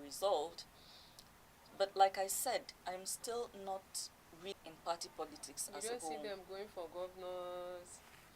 resolved. But like I said, I'm still not really in party politics as a whole. You don't see them going for governors,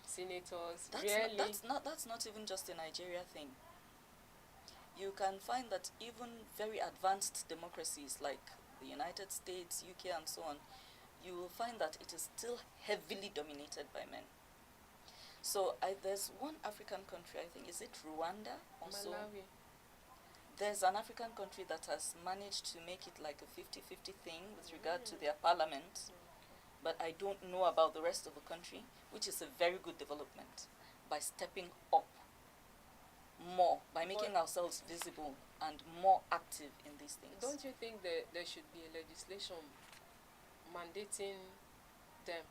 senators, That's really? That's not even just a Nigeria thing. You can find that even very advanced democracies like the United States, UK, and so on, you will find that it is still heavily dominated by men. So there's one African country, I think, is it Rwanda? Also, Malawi. there's an African country that has managed to make it like a 50-50 thing with regard to their parliament, but I don't know about the rest of the country, which is a very good development, by stepping up more, by making ourselves visible and more active in these things. Don't you think that there should be a legislation mandating them,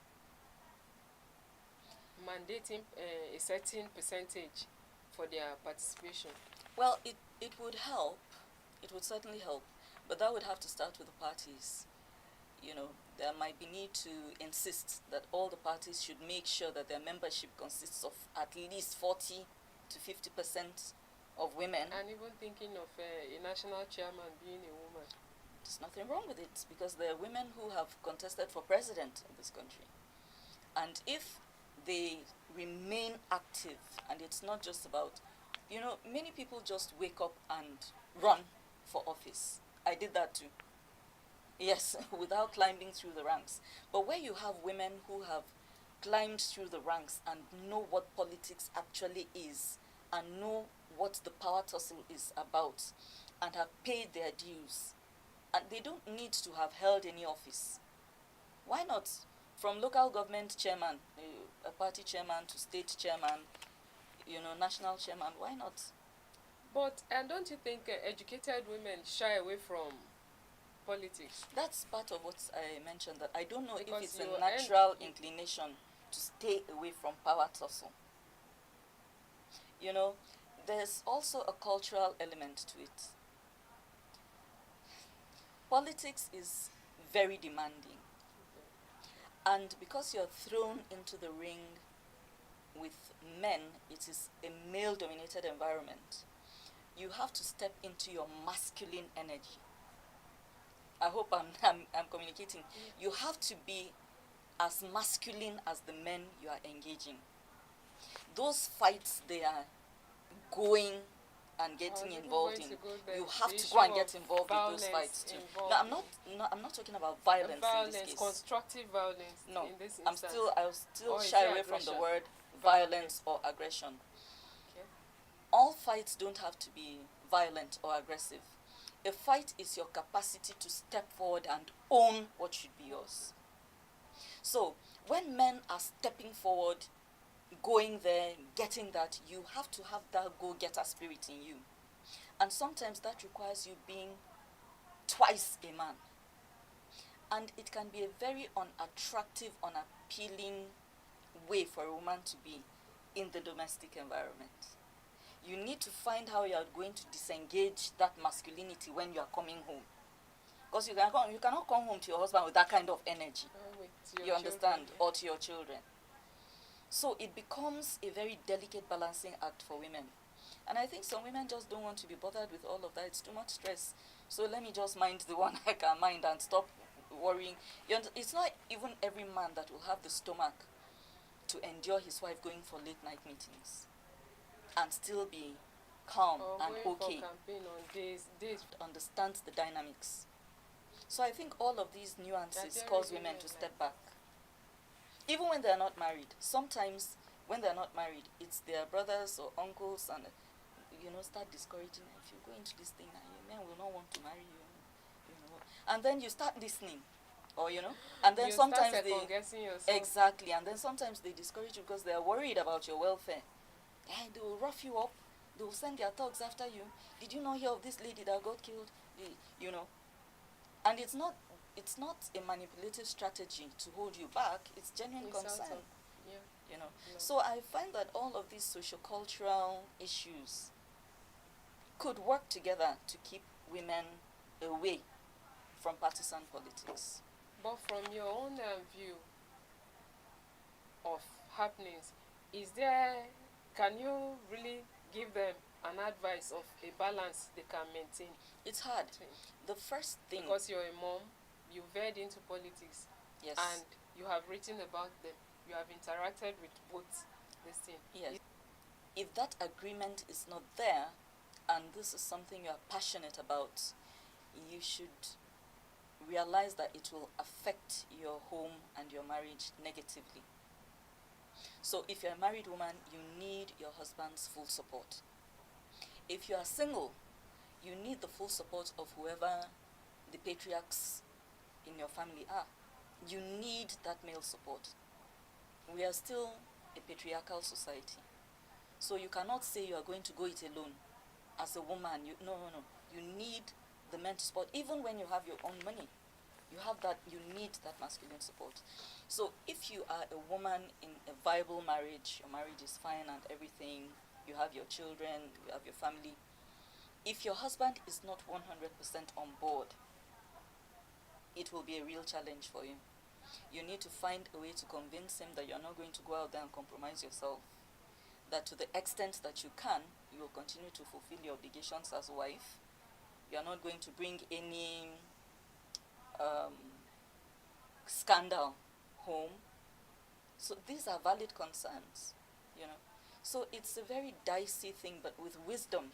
mandating a certain percentage for their participation? Well, it would help. It would certainly help. But that would have to start with the parties. You know, there might be need to insist that all the parties should make sure that their membership consists of at least 40 to 50% of women. And even thinking of a national chairman being a woman. There's nothing wrong with it, because there are women who have contested for president in this country. And if they remain active, and it's not just about, you know, many people just wake up and run for office. I did that too. Yes, without climbing through the ranks. But where you have women who have climbed through the ranks and know what politics actually is, and know what the power tussle is about, and have paid their dues, and they don't need to have held any office. Why not? From local government chairman, a party chairman, to state chairman, you know, national chairman, why not? But don't you think educated women shy away from politics? That's part of what I mentioned, that I don't know Because if it's a natural inclination to stay away from power tussle. You know, there's also a cultural element to it. Politics is very demanding. And because you're thrown into the ring with men, it is a male-dominated environment. You have to step into your masculine energy. I hope I'm communicating. You have to be as masculine as the men you are engaging. Those fights they are going and getting involved in, you have to go and get involved in those fights too. No, I'm not talking about violence in this case. Constructive violence. No, in this I'll still shy away from the word violence or aggression. Okay. All fights don't have to be violent or aggressive. A fight is your capacity to step forward and own what should be yours. So when men are stepping forward, going there, getting that, you have to have that go-getter spirit in you. And sometimes that requires you being twice a man. And it can be a very unattractive, unappealing way for a woman to be in the domestic environment. You need to find how you are going to disengage that masculinity when you are coming home. Because you cannot come home to your husband with that kind of energy. You understand? Yeah. Or to your children. So it becomes a very delicate balancing act for women. And I think some women just don't want to be bothered with all of that. It's too much stress. So let me just mind the one I can mind and stop worrying. It's not even every man that will have the stomach to endure his wife going for late night meetings and still be calm and okay. For campaign on days. Understands the dynamics. So I think all of these nuances cause women to step back. Even when they're not married. Sometimes when they're not married, it's their brothers or uncles and, start discouraging them. If you go into this thing, men will not want to marry you. And then you start listening. And then sometimes exactly, and then sometimes they discourage you because they are worried about your welfare. They will rough you up. They will send their thugs after you. Did you not hear of this lady that got killed? And it's not a manipulative strategy to hold you back. It's genuine concern. Yeah. So I find that all of these sociocultural issues could work together to keep women away from partisan politics. But from your own view of happenings, can you really give them an advice of a balance they can maintain It's hard. between? The first thing, Because you're a mom, you veered into politics, yes, and you have written about them. You have interacted with both this thing. yes. If that agreement is not there, and this is something you are passionate about, you should realize that it will affect your home and your marriage negatively. So if you're a married woman, you need your husband's full support. If you are single, you need the full support of whoever the patriarchs in your family are. You need that male support. We are still a patriarchal society. So you cannot say you are going to go it alone. As a woman, no. You need the men to support. Even when you have your own money, you need that masculine support. So if you are a woman in a viable marriage, your marriage is fine and everything, you have your children, you have your family. If your husband is not 100% on board, it will be a real challenge for you. You need to find a way to convince him that you're not going to go out there and compromise yourself. That to the extent that you can, you will continue to fulfill your obligations as a wife. You are not going to bring any scandal home. So these are valid concerns, you know. So it's a very dicey thing, but with wisdom.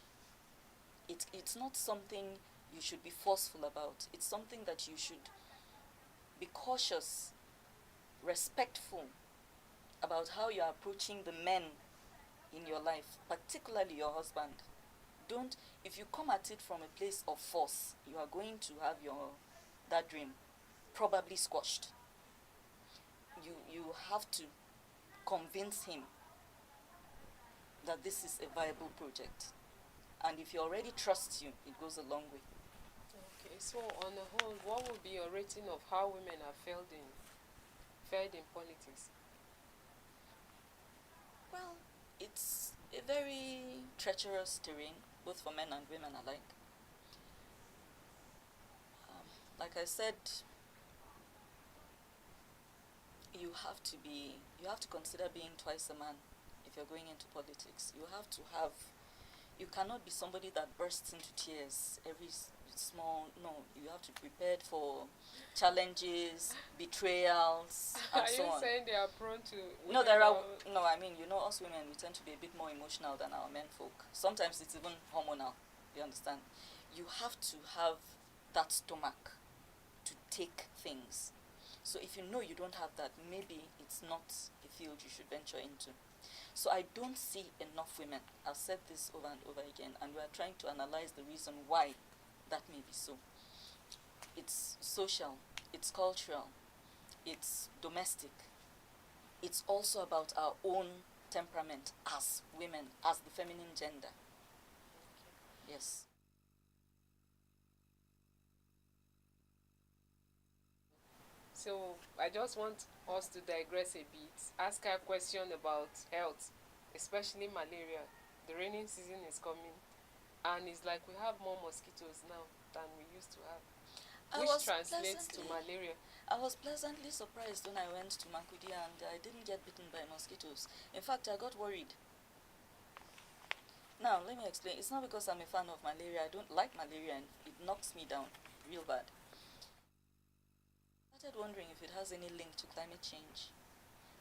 It's not something you should be forceful about. It's something that you should be cautious, respectful about how you're approaching the men in your life, particularly your husband. If you come at it from a place of force, you are going to have that dream probably squashed. You have to convince him that this is a viable project. And if he already trusts you, it goes a long way. Okay, so on the whole, what would be your rating of how women have fared in politics? Well, it's a very treacherous terrain, both for men and women alike. Like I said, you have to consider being twice a man if you're going into politics. You cannot be somebody that bursts into tears every no, you have to be prepared for challenges, betrayals, and Are so you on. saying they are prone to? No, I mean, us women, we tend to be a bit more emotional than our men folk. Sometimes it's even hormonal, you understand? You have to have that stomach to take things. So if you know you don't have that, maybe it's not a field you should venture into. So I don't see enough women. I've said this over and over again, and we are trying to analyze the reason why that may be so. It's social, it's cultural, it's domestic. It's also about our own temperament as women, as the feminine gender. Yes. So I just want us to digress a bit, ask her a question about health, especially malaria. The raining season is coming, and it's like we have more mosquitoes now than we used to have, which translates to malaria. I was pleasantly surprised when I went to Makudi and I didn't get bitten by mosquitoes. In fact, I got worried. Now, let me explain. It's not because I'm a fan of malaria. I don't like malaria and it knocks me down real bad. I started wondering if it has any link to climate change.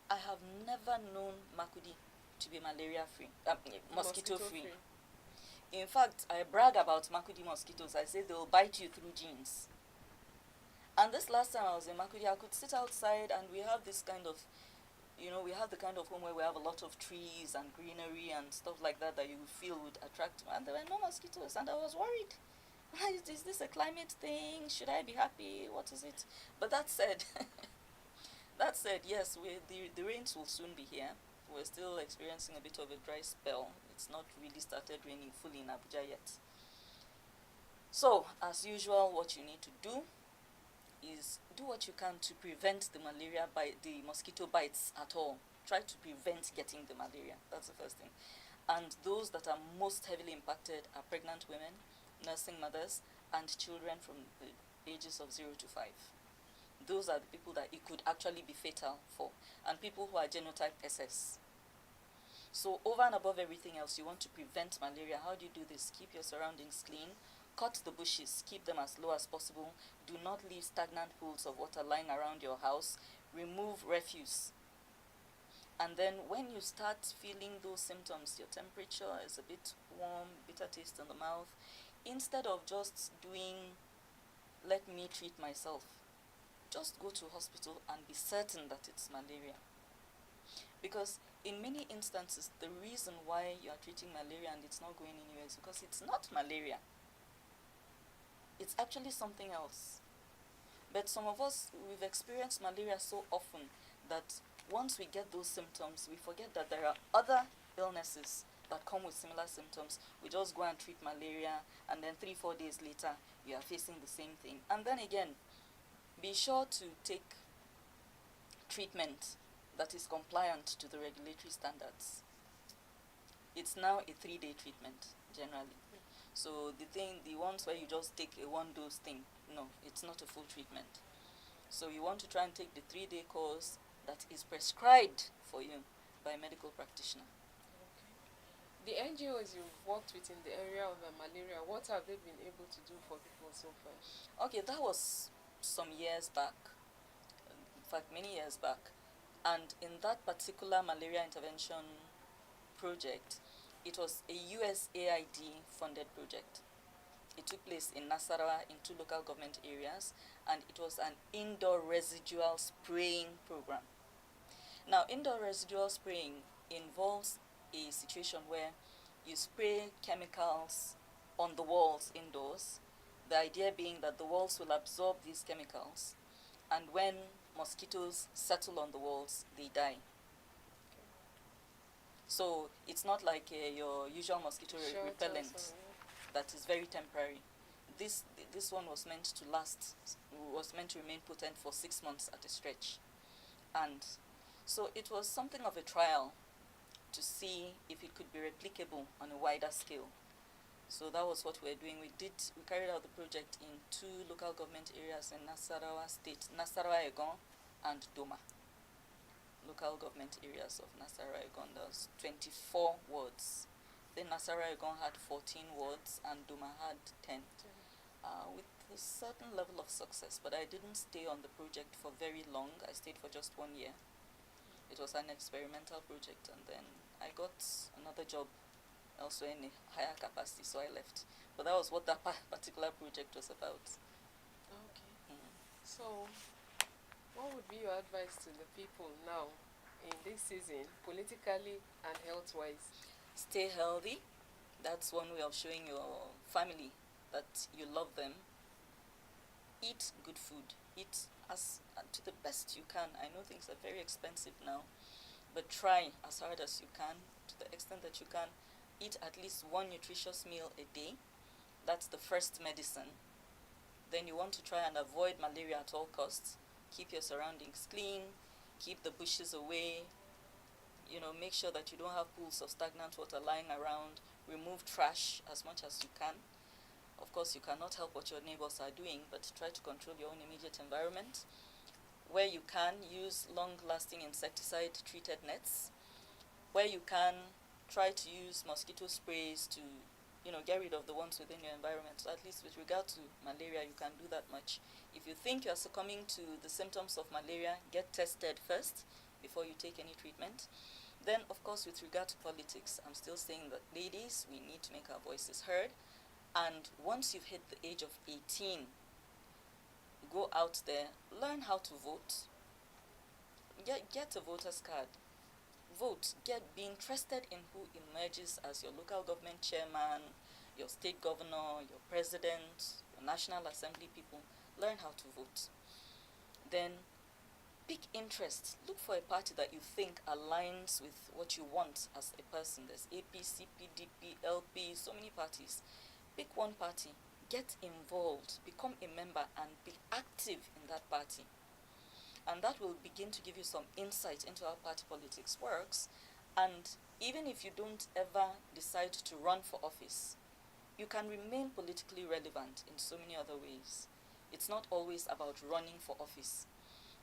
I have never known Makudi to be mosquito free. In fact, I brag about Makudi mosquitoes. I say they'll bite you through jeans. And this last time I was in Makudi, I could sit outside and we have this kind of, we have the kind of home where we have a lot of trees and greenery and stuff like that you feel would attract. And there were no mosquitoes and I was worried. Is this a climate thing? Should I be happy? What is it? But that said, yes, the rains will soon be here. We're still experiencing a bit of a dry spell. It's not really started raining fully in Abuja yet. So, as usual, what you need to do is do what you can to prevent the mosquito bites at all. Try to prevent getting the malaria. That's the first thing. And those that are most heavily impacted are pregnant women, nursing mothers, and children from the ages of 0 to 5. Those are the people that it could actually be fatal for, and people who are genotype SS. So over and above everything else, you want to prevent malaria. How do you do this? Keep your surroundings clean. Cut the bushes. Keep them as low as possible. Do not leave stagnant pools of water lying around your house. Remove refuse. And then when you start feeling those symptoms, your temperature is a bit warm, bitter taste in the mouth, instead of just doing, let me treat myself, just go to hospital and be certain that it's malaria. Because in many instances, the reason why you are treating malaria and it's not going anywhere is because it's not malaria. It's actually something else. But some of us, we've experienced malaria so often that once we get those symptoms, we forget that there are other illnesses that come with similar symptoms. We just go and treat malaria, and then 3-4 days later, you are facing the same thing. And then again, be sure to take treatment that is compliant to the regulatory standards. It's now a 3-day treatment, generally. So the ones where you just take a 1-dose thing, no, it's not a full treatment. So you want to try and take the 3-day course that is prescribed for you by a medical practitioner. The NGOs you've worked with in the area of malaria, what have they been able to do for people so far? Okay, that was some years back, in fact many years back. And in that particular malaria intervention project, it was a USAID funded project. It took place in Nasarawa in 2 local government areas, and it was an indoor residual spraying program. Now, indoor residual spraying involves a situation where you spray chemicals on the walls indoors, the idea being that the walls will absorb these chemicals, and when mosquitoes settle on the walls, they die. So it's not like your usual mosquito repellent that is very temporary. This one was meant to last, was meant to remain potent for 6 months at a stretch. And so it was something of a trial to see if it could be replicable on a wider scale. So that was what we were doing. We carried out the project in 2 local government areas in Nasarawa State, Nasarawa Egon and Doma. Local government areas of Nasarawa Egon. There was 24 wards. Then Nasarawa Egon had 14 wards and Doma had 10. With a certain level of success, but I didn't stay on the project for very long. I stayed for just 1 year. It was an experimental project, and then I got another job elsewhere in a higher capacity, so I left. But that was what that particular project was about. Okay. So, what would be your advice to the people now in this season, politically and health-wise? Stay healthy. That's one way of showing your family that you love them. Eat good food. Eat as to the best you can. I know things are very expensive now, but try as hard as you can, to the extent that you can. Eat at least 1 nutritious meal a day. That's the first medicine. Then you want to try and avoid malaria at all costs. Keep your surroundings clean. Keep the bushes away. Make sure that you don't have pools of stagnant water lying around. Remove trash as much as you can. Of course, you cannot help what your neighbors are doing, but try to control your own immediate environment. Where you can, use long-lasting insecticide-treated nets. Where you can, try to use mosquito sprays to, get rid of the ones within your environment. So at least with regard to malaria, you can do that much. If you think you are succumbing to the symptoms of malaria, get tested first before you take any treatment. Then, of course, with regard to politics, I'm still saying that, ladies, we need to make our voices heard. And once you've hit the age of 18, go out there, learn how to vote. Get a voter's card. Vote. Be interested in who emerges as your local government chairman, your state governor, your president, your National Assembly people. Learn how to vote. Then pick interest. Look for a party that you think aligns with what you want as a person. There's APC, PDP, LP, so many parties. Pick one party, get involved, become a member, and be active in that party. And that will begin to give you some insight into how party politics works. And even if you don't ever decide to run for office, you can remain politically relevant in so many other ways. It's not always about running for office.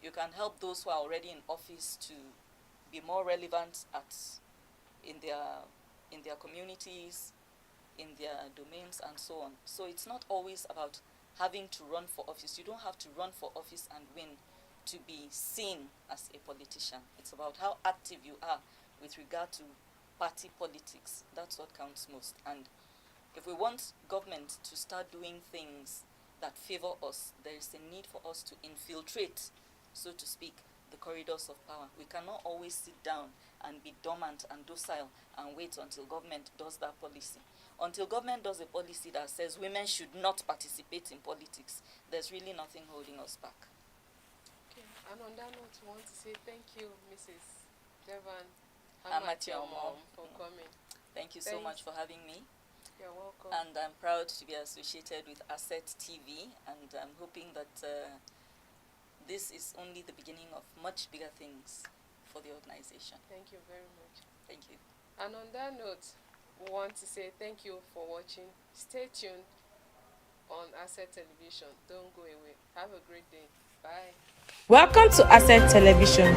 You can help those who are already in office to be more relevant at in their communities, in their domains, and so on. So it's not always about having to run for office. You don't have to run for office and win to be seen as a politician. It's about how active you are with regard to party politics. That's what counts most. And if we want government to start doing things that favor us, there is a need for us to infiltrate, so to speak, the corridors of power. We cannot always sit down and be dormant and docile and wait until government does that policy. Until government does a policy that says women should not participate in politics, there's really nothing holding us back. Okay. And on that note, I want to say thank you, Mrs. Devan Amatiomom, for coming. Thank you so much for having me. You're welcome. And I'm proud to be associated with Asset TV, and I'm hoping that this is only the beginning of much bigger things for the organization. Thank you very much. Thank you. And on that note, we want to say thank you for watching. Stay tuned on Asset Television. Don't go away. Have a great day. Bye. Welcome to Asset Television,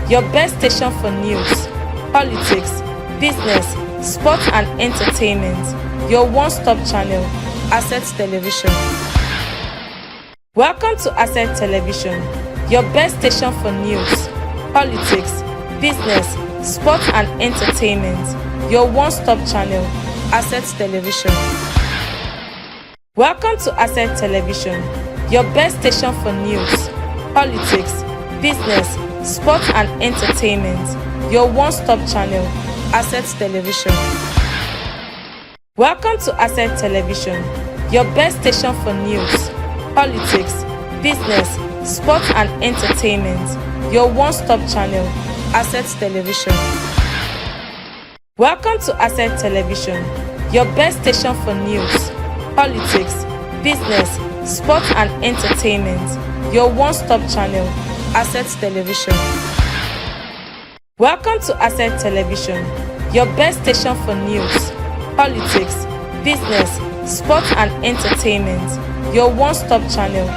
your best station for news, politics, business, sports and entertainment. Your one-stop channel, Asset Television. Welcome to Asset Television, your best station for news, politics, business, sports and entertainment. Your one-stop channel, Asset Television. Welcome to Asset Television, your best station for news, politics, business, sports and entertainment. Your one-stop channel, Asset Television. Welcome to Asset Television, your best station for news, politics, business, sports and entertainment. Your one-stop channel, Asset Television. Welcome to Asset Television, your best station for news, politics, business, sports and entertainment. Your one-stop channel, Asset Television. Welcome to Asset Television, your best station for news, politics, business, sports and entertainment. Your one-stop channel,